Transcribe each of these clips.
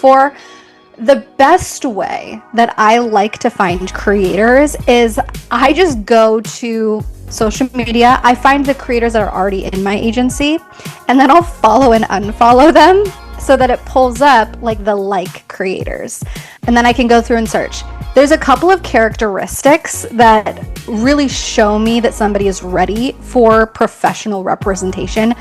for. The best way that I like to find creators is I just go to social media. I find the creators that are already in my agency, and then I'll follow and unfollow them so that it pulls up like the like creators. And then I can go through and search. There's a couple of characteristics that really show me that somebody is ready for professional representation.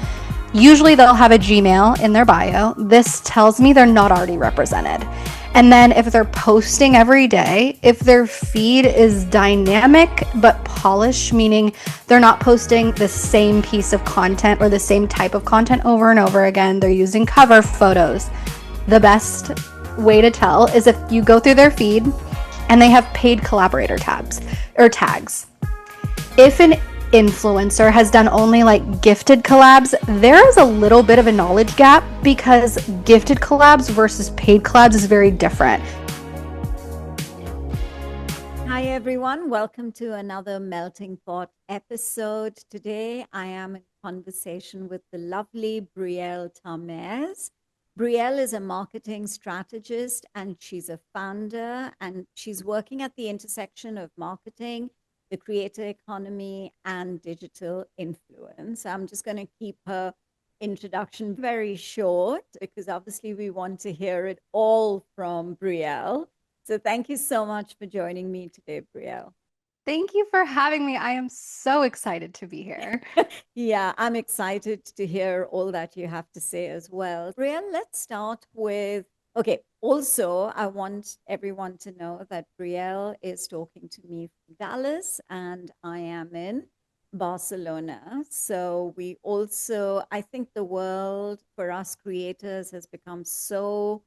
Usually they'll have a Gmail in their bio. This tells me they're not already represented. And then if they're posting every day, if their feed is dynamic but polished, meaning they're not posting the same piece of content or the same type of content over and over again, they're using cover photos. The best way to tell is if you go through their feed and they have paid collaborator tabs or tags. If an influencer has done only like gifted collabs, there is a little bit of a knowledge gap because gifted collabs versus paid collabs is very different. Hi everyone, welcome to another Melting Pot episode. Today I am in conversation with the lovely Brielle Tamez. Brielle is a marketing strategist and she's a founder, and she's working at the intersection of marketing, the creator economy, and digital influence. I'm just going to keep her introduction very short because obviously we want to hear it all from Brielle. So thank you so much for joining me today, Brielle. Thank you for having me. I am so excited to be here. Yeah, I'm excited to hear all that you have to say as well. Brielle, let's start with, okay, also, I want everyone to know that Brielle is talking to me from Dallas and I am in Barcelona. So we also, I think the world for us creators has become so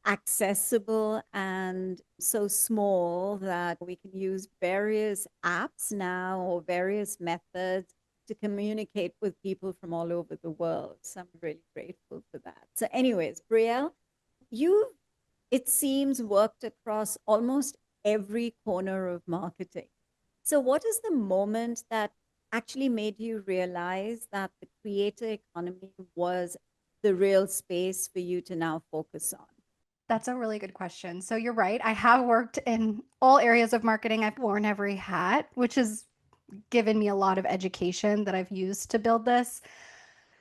accessible and so small that we can use various apps now or various methods to communicate with people from all over the world. So I'm really grateful for that. So, anyways, Brielle, you, it seems, worked across almost every corner of marketing. So, what is the moment that actually made you realize that the creator economy was the real space for you to now focus on? That's a really good question. So you're right. I have worked in all areas of marketing. I've worn every hat, which has given me a lot of education that I've used to build this.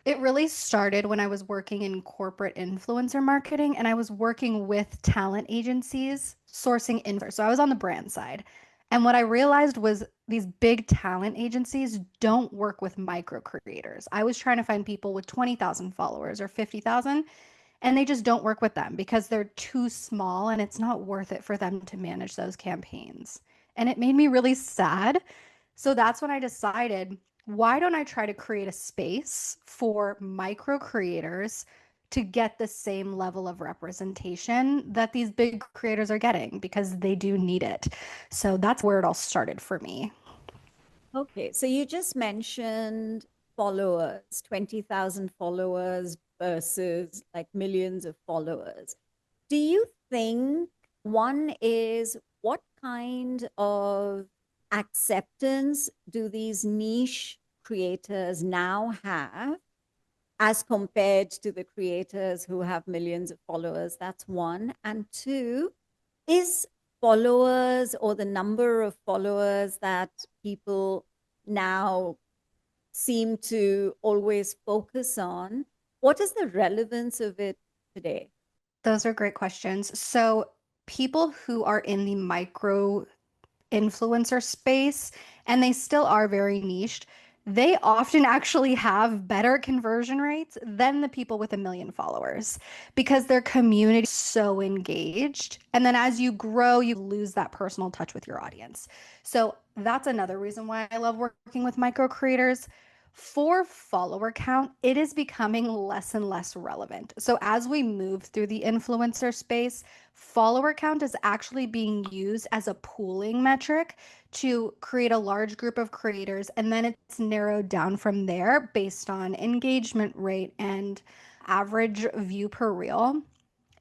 It really started when I was working in corporate influencer marketing and I was working with talent agencies sourcing info. So I was on the brand side. And what I realized was these big talent agencies don't work with micro creators. I was trying to find people with 20,000 followers or 50,000, and they just don't work with them because they're too small and it's not worth it for them to manage those campaigns. And it made me really sad. So that's when I decided, why don't I try to create a space for micro creators to get the same level of representation that these big creators are getting because they do need it. So that's where it all started for me. Okay, so you just mentioned followers, 20,000 followers versus like millions of followers. Do you think one is what kind of acceptance do these niche creators now have as compared to the creators who have millions of followers? That's one. And two, is followers or the number of followers that people now seem to always focus on, what is the relevance of it today? Those are great questions. So, people who are in the micro influencer space, and they still are very niched, they often actually have better conversion rates than the people with a million followers because their community is so engaged. And then as you grow, you lose that personal touch with your audience. So that's another reason why I love working with micro creators. For follower count, it is becoming less and less relevant. So as we move through the influencer space, follower count is actually being used as a pooling metric to create a large group of creators, and then it's narrowed down from there based on engagement rate and average view per reel.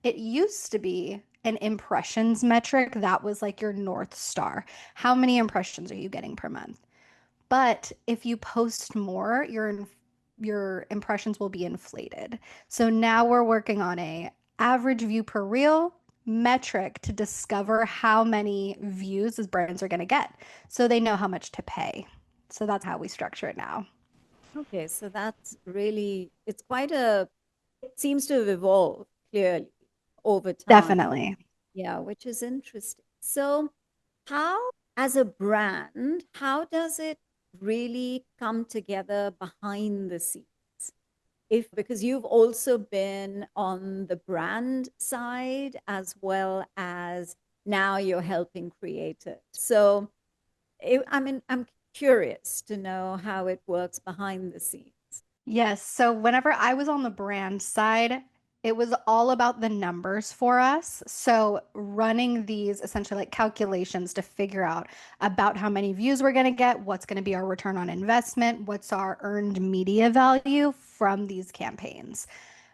It used to be an impressions metric that was like your North Star. How many impressions are you getting per month? But if you post more, your impressions will be inflated. So now we're working on a average view per reel metric to discover how many views these brands are going to get so they know how much to pay. So that's how we structure it now. Okay, so that's really, it's quite a, it seems to have evolved clearly over time. Definitely. Yeah, which is interesting. So, how, as a brand, how does it really come together behind the scenes? If because you've also been on the brand side as well as now you're helping creators. So, I mean, I'm curious to know how it works behind the scenes. Yes. So whenever I was on the brand side, it was all about the numbers for us. So running these essentially like calculations to figure out about how many views we're going to get, what's going to be our return on investment, what's our earned media value from these campaigns.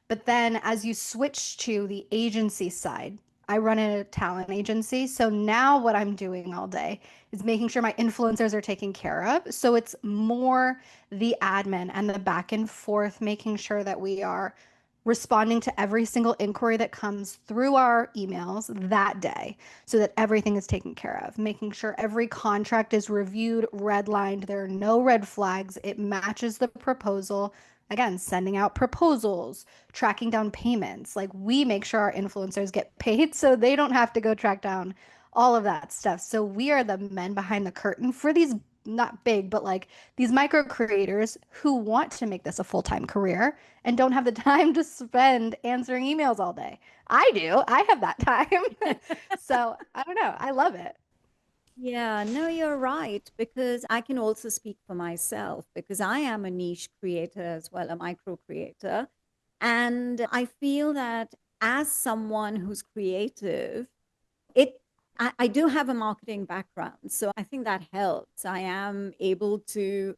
But then as you switch to the agency side, I run a talent agency. So now what I'm doing all day is making sure my influencers are taken care of. So it's more the admin and the back and forth, making sure that we are responding to every single inquiry that comes through our emails that day so that everything is taken care of, making sure every contract is reviewed, redlined, there are no red flags, it matches the proposal. Again, sending out proposals, tracking down payments. Like we make sure our influencers get paid so they don't have to go track down all of that stuff. So we are the men behind the curtain for these not big, but like these micro creators who want to make this a full-time career and don't have the time to spend answering emails all day. I do. I have that time. So I don't know. I love it. Yeah, no, you're right. Because I can also speak for myself because I am a niche creator as well, a micro creator. And I feel that as someone who's creative, it I do have a marketing background, so I think that helps. I am able to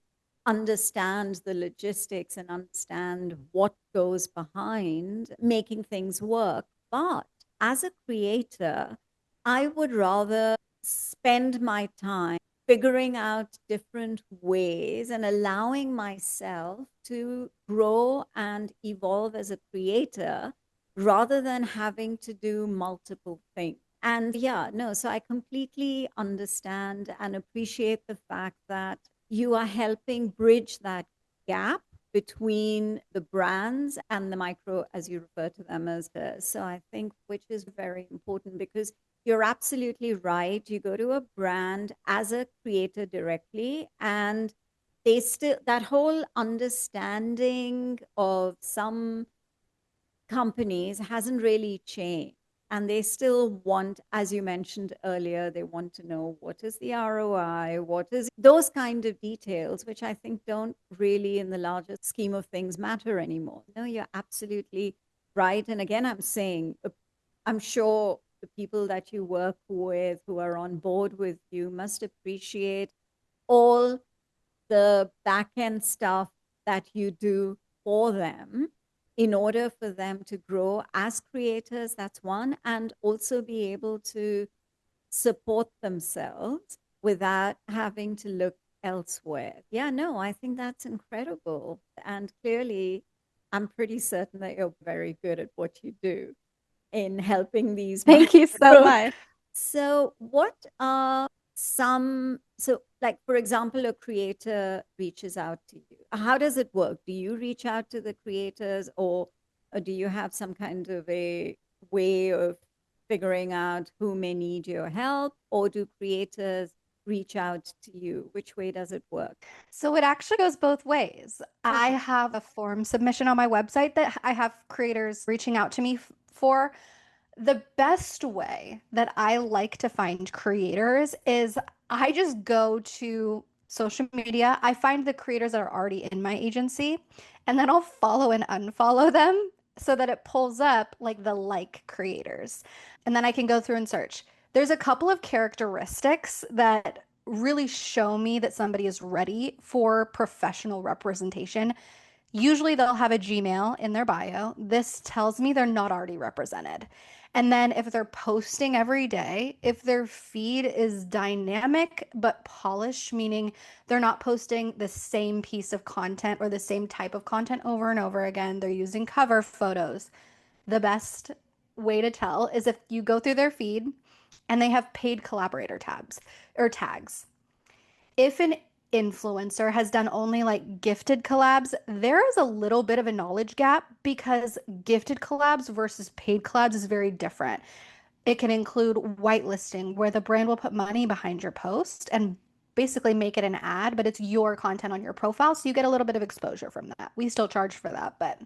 understand the logistics and understand what goes behind making things work. But as a creator, I would rather spend my time figuring out different ways and allowing myself to grow and evolve as a creator rather than having to do multiple things. And yeah, no, so I completely understand and appreciate the fact that you are helping bridge that gap between the brands and the micro, as you refer to them as. So I think which is very important because you're absolutely right. You go to a brand as a creator directly, and they still, that whole understanding of some companies hasn't really changed. And they still want, as you mentioned earlier, they want to know what is the ROI, what is those kind of details, which I think don't really, in the larger scheme of things, matter anymore. No, you're absolutely right. And again, I'm saying, I'm sure the people that you work with who are on board with you must appreciate all the back end stuff that you do for them in order for them to grow as creators. That's one. And also be able to support themselves without having to look elsewhere. Yeah, no, I think that's incredible. And clearly, I'm pretty certain that you're very good at what you do in helping these Thank you so micro. much. So, what are some, so like, for example, a creator reaches out to you. How does it work? Do you reach out to the creators or do you have some kind of a way of figuring out who may need your help, or do creators reach out to you? Which way does it work? So it actually goes both ways. I Okay. have a form submission on my website that I have creators reaching out to me for. The best way that I like to find creators is I just go to social media. I find the creators that are already in my agency, and then I'll follow and unfollow them so that it pulls up like the like creators. And then I can go through and search. There's a couple of characteristics that really show me that somebody is ready for professional representation. Usually they'll have a Gmail in their bio. This tells me they're not already represented. And then if they're posting every day, if their feed is dynamic but polished, meaning they're not posting the same piece of content or the same type of content over and over again, they're using cover photos. The best way to tell is if you go through their feed and they have paid collaborator tabs or tags. If an influencer has done only like gifted collabs, there is a little bit of a knowledge gap because gifted collabs versus paid collabs is very different. It can include whitelisting, where the brand will put money behind your post and basically make it an ad, but it's your content on your profile. So you get a little bit of exposure from that. We still charge for that, but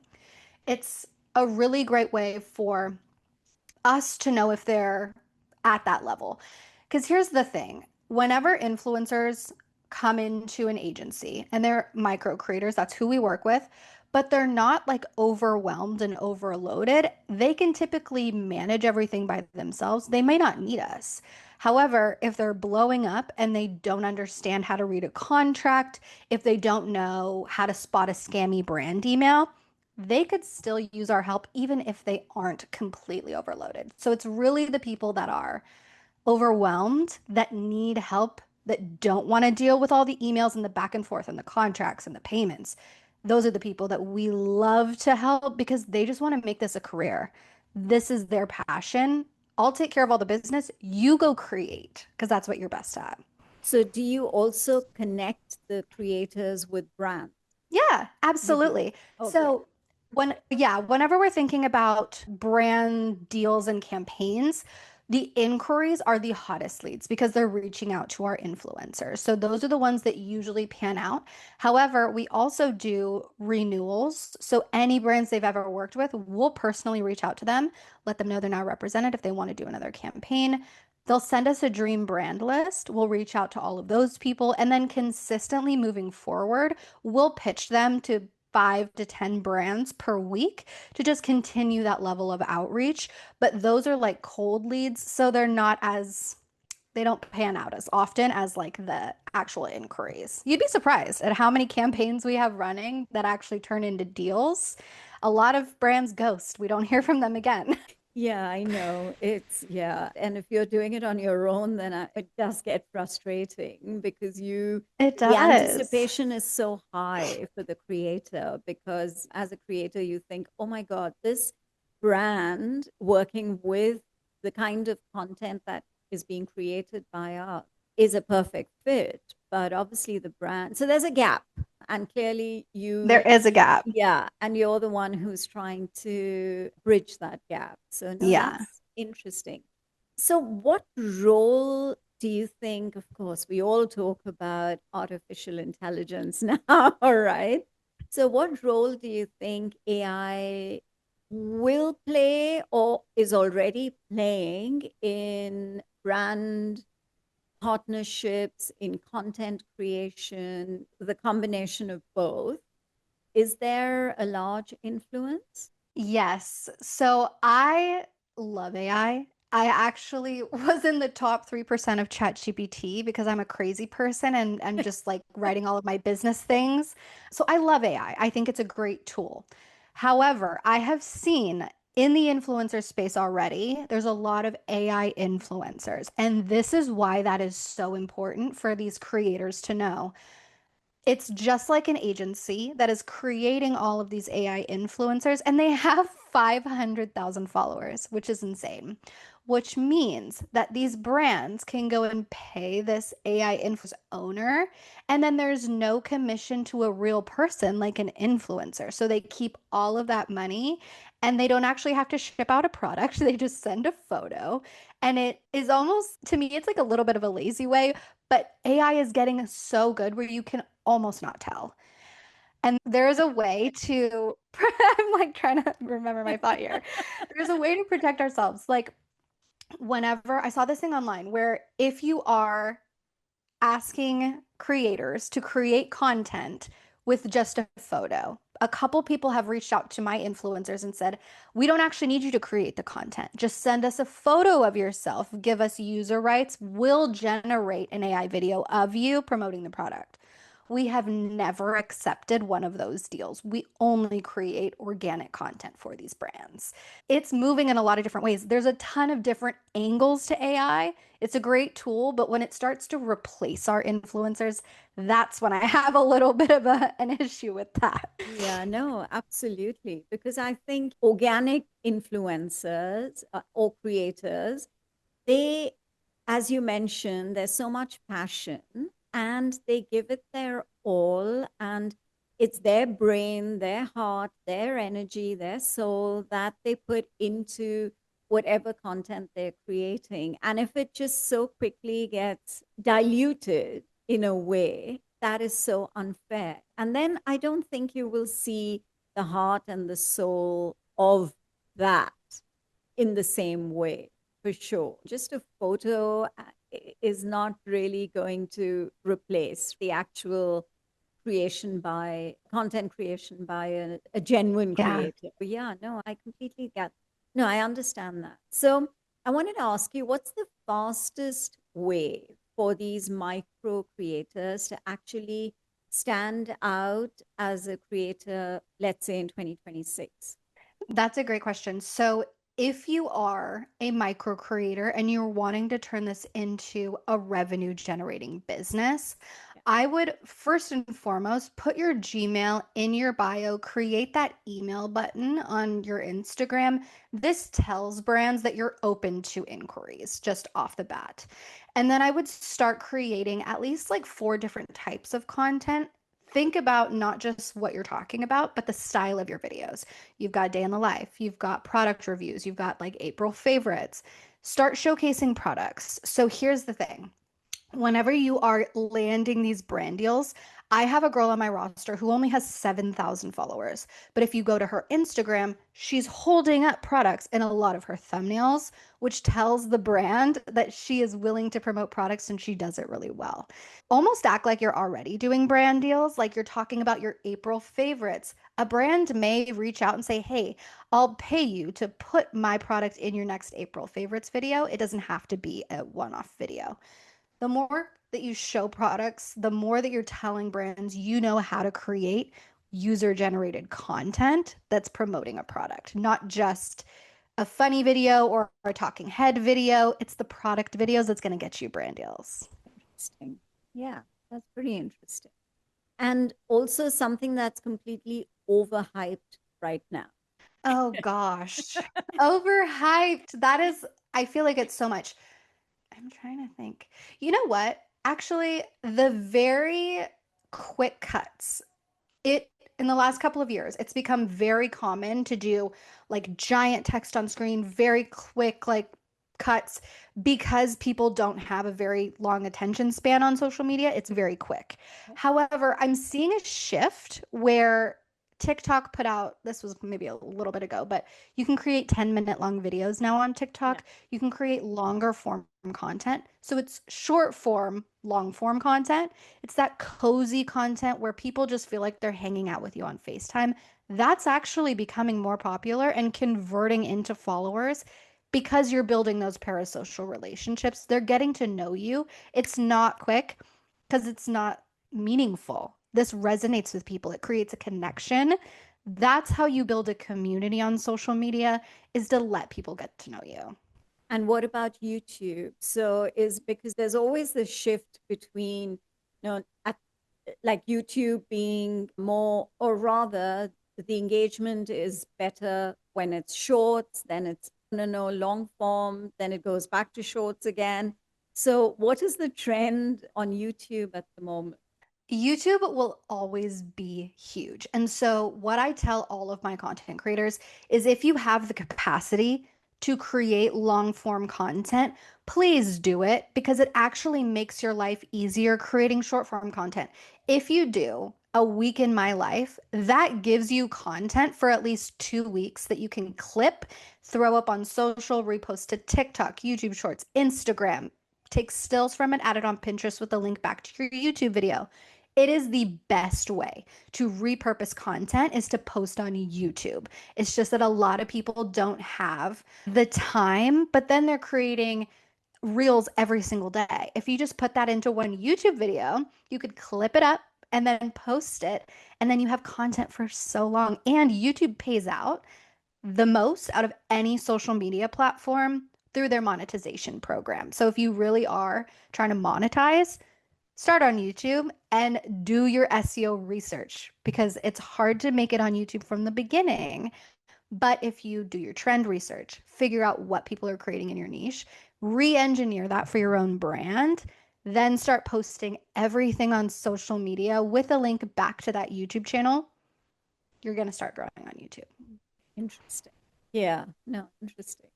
it's a really great way for us to know if they're at that level. Because here's the thing, whenever influencers come into an agency and they're micro creators, that's who we work with, but they're not like overwhelmed and overloaded. They can typically manage everything by themselves. They may not need us. However, if they're blowing up and they don't understand how to read a contract, if they don't know how to spot a scammy brand email, they could still use our help even if they aren't completely overloaded. So it's really the people that are overwhelmed, that need help, that don't want to deal with all the emails and the back and forth and the contracts and the payments. Those are the people that we love to help because they just want to make this a career. This is their passion. I'll take care of all the business. You go create because that's what you're best at. So do you also connect the creators with brands? Yeah, You do. absolutely. Oh, great. So whenever we're thinking about brand deals and campaigns, the inquiries are the hottest leads because they're reaching out to our influencers. So those are the ones that usually pan out. However, we also do renewals. So any brands they've ever worked with, we'll personally reach out to them, let them know they're now represented if they want to do another campaign. They'll send us a dream brand list. We'll reach out to all of those people. And then consistently moving forward, we'll pitch them to 5 to 10 brands per week to just continue that level of outreach. But those are like cold leads. So they don't pan out as often as like the actual inquiries. You'd be surprised at how many campaigns we have running that actually turn into deals. A lot of brands ghost. We don't hear from them again. Yeah, I know. Yeah. And if you're doing it on your own, then it does get frustrating because It the does. anticipation is so high for the creator because as a creator, you think, oh my God, this brand working with the kind of content that is being created by us is a perfect fit. But obviously, the brand, so there's a gap. And clearly, There is a gap. yeah, and you're the one who's trying to bridge that gap. So, no, Yeah. that's interesting. So, what role do you think? Of course, we all talk about artificial intelligence now, right? So, what role do you think AI will play or is already playing in brand partnerships, in content creation, the combination of both? Is there a large influence? Yes. So I love AI. I actually was in the top 3% of ChatGPT because I'm a crazy person and just like writing all of my business things. So I love AI. I think it's a great tool. However, I have seen in the influencer space already, there's a lot of AI influencers. And this is why that is so important for these creators to know. It's just like an agency that is creating all of these AI influencers, and they have 500,000 followers, which is insane. Which means that these brands can go and pay this AI influencer owner, and then there's no commission to a real person like an influencer. So they keep all of that money and they don't actually have to ship out a product. They just send a photo. And it is almost, to me, it's like a little bit of a lazy way, but AI is getting so good where you can almost not tell. And there's a way to, I'm like trying to remember my thought here. There's a way to protect ourselves. Like, whenever I saw this thing online where if you are asking creators to create content with just a photo. A couple people have reached out to my influencers and said, we don't actually need you to create the content. Just send us a photo of yourself, give us user rights. We'll generate an AI video of you promoting the product. we have never accepted one of those deals. We only create organic content for these brands. It's moving in a lot of different ways. There's a ton of different angles to AI. It's a great tool, but when it starts to replace our influencers, that's when I have a little bit of an issue with that. Yeah, no, absolutely. Because I think organic influencers or creators, they, as you mentioned, there's so much passion and they give it their all. And it's their brain, their heart, their energy, their soul that they put into whatever content they're creating. And if it just so quickly gets diluted in a way, that is so unfair. And then I don't think you will see the heart and the soul of that in the same way, for sure. Just a photo is not really going to replace the actual creation by content creation by a genuine Yeah. creator. Yeah, no, I completely get. No, I understand that. So I wanted to ask you, what's the fastest way for these micro creators to actually stand out as a creator, let's say in 2026? That's a great question. So, if you are a micro creator and you're wanting to turn this into a revenue generating business, Yeah. I would first and foremost put your Gmail in your bio, create that email button on your Instagram. This tells brands that you're open to inquiries just off the bat. And then I would start creating at least like four different types of content. Think about not just what you're talking about, but the style of your videos. You've got day in the life, you've got product reviews, you've got like April favorites. Start showcasing products. So here's the thing. Whenever you are landing these brand deals, I have a girl on my roster who only has 7,000 followers. But if you go to her Instagram, she's holding up products in a lot of her thumbnails, which tells the brand that she is willing to promote products and she does it really well. Almost act like you're already doing brand deals, like you're talking about your April favorites. A brand may reach out and say, "Hey, I'll pay you to put my product in your next April favorites video." It doesn't have to be a one off video. The more that you show products, the more that you're telling brands you know how to create user generated content that's promoting a product, not just a funny video or a talking head video. It's the product videos that's going to get you brand deals. Interesting. Yeah, that's pretty interesting. And also something that's completely overhyped right now. Oh gosh. Overhyped. That is, I feel like it's so much. I'm trying to think. You know what? Actually, the very quick cuts it in the last couple of years, it's become very common to do like giant text on screen, very quick like cuts because people don't have a very long attention span on social media. It's very quick. However, I'm seeing a shift where TikTok put out, this was maybe a little bit ago, but you can create 10-minute long videos now on Yeah. TikTok. You can create longer form content. So it's short form, long form content. It's that cozy content where people just feel like they're hanging out with you on FaceTime. That's actually becoming more popular and converting into followers because you're building those parasocial relationships. They're getting to know you. It's not quick because it's not meaningful. This resonates with people. It creates a connection. That's how you build a community on social media is to let people get to know you. And what about YouTube? So is because there's always the shift between, like YouTube being more, or rather, the engagement is better when it's shorts, then it's no long form, then it goes back to shorts again. So what is the trend on YouTube at the moment? YouTube will always be huge. And so, what I tell all of my content creators is if you have the capacity to create long form content, please do it because it actually makes your life easier creating short form content. If you do a week in my life, that gives you content for at least 2 weeks that you can clip, throw up on social, repost to TikTok, YouTube Shorts, Instagram, take stills from it, add it on Pinterest with a link back to your YouTube video. It is the best way to repurpose content is to post on YouTube. It's just that a lot of people don't have the time, but then they're creating reels every single day. If you just put that into one YouTube video, you could clip it up and then post it. And then you have content for so long. And YouTube pays out the most out of any social media platform through their monetization program. So if you really are trying to monetize, start on YouTube and do your SEO research because it's hard to make it on YouTube from the beginning. But if you do your trend research, figure out what people are creating in your niche, re engineer that for your own brand, then start posting everything on social media with a link back to that YouTube channel, you're going to start growing on YouTube. Interesting. Yeah, no, interesting.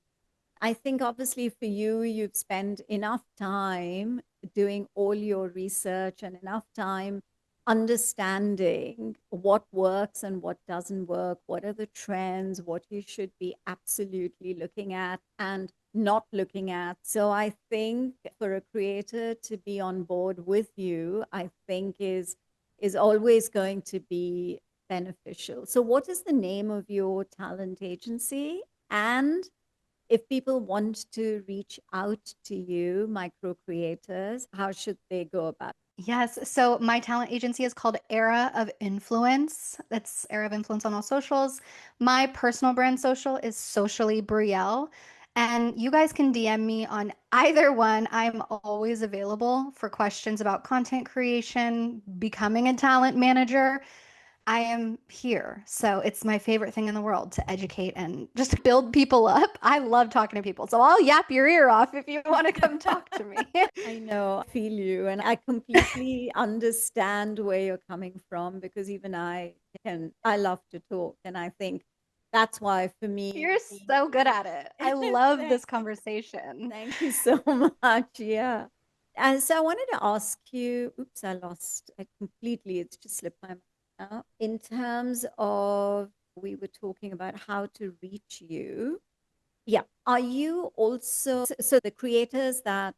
I think obviously for you, you've spent enough time doing all your research and enough time understanding what works and what doesn't work, what are the trends, what you should be absolutely looking at and not looking at. So I think for a creator to be on board with you, I think is always going to be beneficial. So what is the name of your talent agency? And if people want to reach out to you, micro creators, how should they go about it? Yes. So my talent agency is called Era of Influence. That's Era of Influence on all socials. My personal brand social is Socially Brielle. And you guys can DM me on either one. I'm always available for questions about content creation, becoming a talent manager. I am here. So it's my favorite thing in the world to educate and just build people up. I love talking to people. So I'll yap your ear off if you want to come talk to me. I know, I feel you, and I completely understand where you're coming from because even I love to talk, and I think that's why for me, You're so good at it. I love thank, this conversation. thank you so much. Yeah. And so I wanted to ask you, oops, I lost it completely. It's just slipped my mind now. In terms of, we were talking about how to reach you. Yeah. Are you also, so the creators that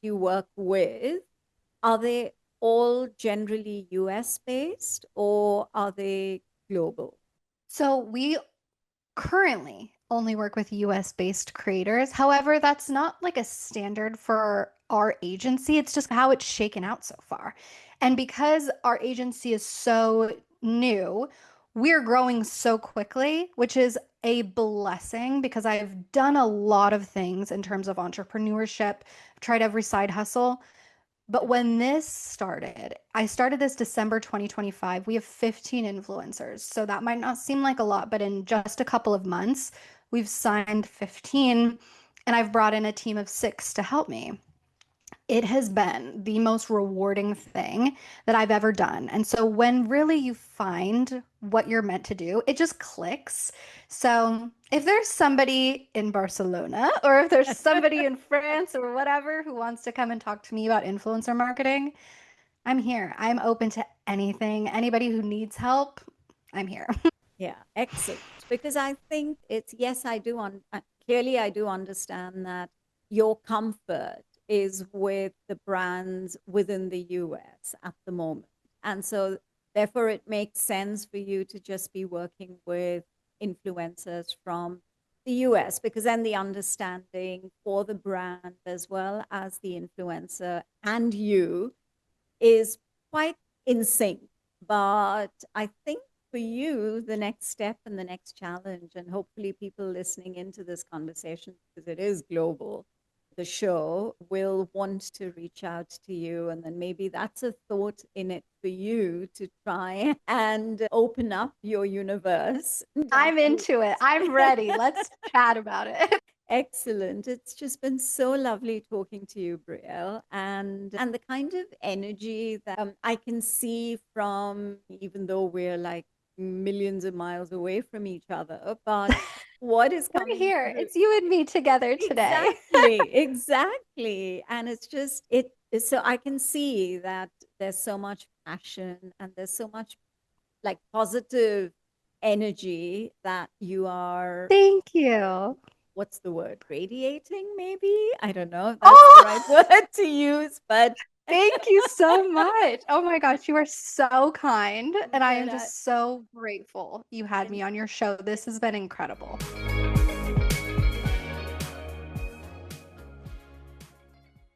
you work with, are they all generally US based or are they global? So we currently only work with US based creators. However, that's not like a standard for our agency. It's just how it's shaken out so far. And because our agency is so new, we're growing so quickly, which is a blessing because I've done a lot of things in terms of entrepreneurship, I've tried every side hustle. But when this started, I started this December 2025. We have 15 influencers. So that might not seem like a lot, but in just a couple of months, we've signed 15 and I've brought in a team of 6 to help me. It has been the most rewarding thing that I've ever done. And so when really you find what you're meant to do, it just clicks. So if there's somebody in Barcelona or if there's somebody in France or whatever who wants to come and talk to me about influencer marketing, I'm here. I'm open to anything. Anybody who needs help, I'm here. Yeah, excellent. Because I think it's, yes, I do, clearly I do understand that your comfort is with the brands within the US at the moment. And so therefore it makes sense for you to just be working with influencers from the US because then the understanding for the brand as well as the influencer and you is quite in sync. But I think for you, the next step and the next challenge, and hopefully people listening into this conversation, because it is global, the show will want to reach out to you. And then maybe that's a thought in it for you to try and open up your universe. I'm into it. I'm ready. Let's chat about it. Excellent. It's just been so lovely talking to you, Brielle, and the kind of energy that I can see from, even though we're like millions of miles away from each other, but what is We're coming here. through. It's you and me together today. Exactly, exactly. And it's just so I can see that there's so much passion and there's so much like positive energy that you are, Thank you. what's the word, radiating, maybe, I don't know if that's the right Oh, word to use, thank you so much. Oh my gosh, you are so kind. And I am but just so grateful you had and me on your show. This has been incredible.